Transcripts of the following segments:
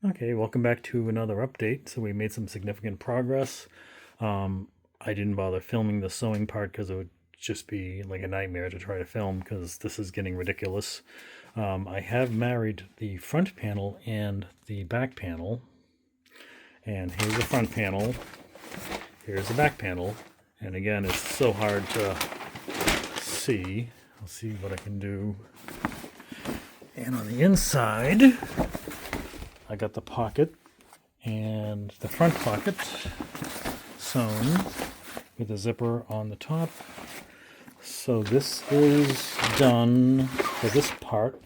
Okay, welcome back to another update. So we made some significant progress. I didn't bother filming the sewing part because it would just be like a nightmare to try to film because this is getting ridiculous. I have married the front panel and the back panel. And here's the front panel. Here's the back panel. And again, it's so hard to see. I'll see what I can do. And on the inside, I got the pocket and the front pocket sewn with a zipper on the top. So this is done for this part.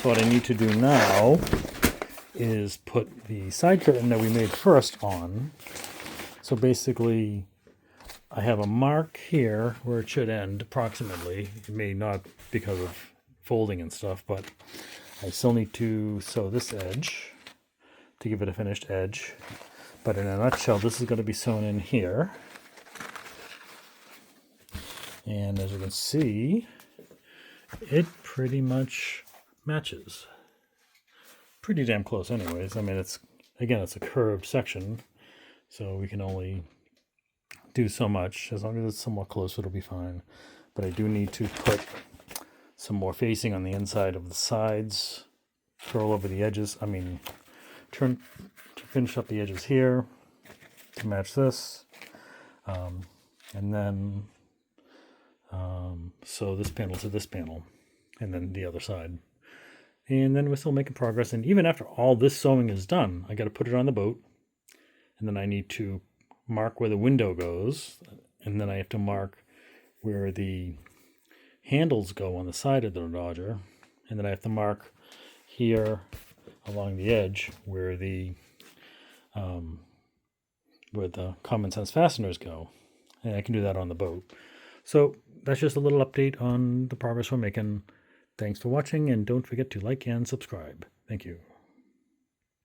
So what I need to do now is put the side curtain that we made first on. So basically I have a mark here where it should end approximately. It may not because of folding and stuff, but I still need to sew this edge to give it a finished edge. But in a nutshell, this is going to be sewn in here. And as you can see, it pretty much matches. Pretty damn close anyways. I mean, it's a curved section, so we can only do so much. As long as it's somewhat close, it'll be fine. But I do need to put some more facing on the inside of the sides, curl over the edges. I mean, turn to finish up the edges here to match this, and then sew this panel to this panel, and then the other side. And then we're still making progress. And even after all this sewing is done, I got to put it on the boat, and then I need to mark where the window goes, and then I have to mark where the handles go on the side of the Dodger, and then I have to mark here along the edge where the common sense fasteners go, and I can do that on the boat. So that's just a little update on the progress we're making. Thanks for watching, and don't forget to like and subscribe. Thank you.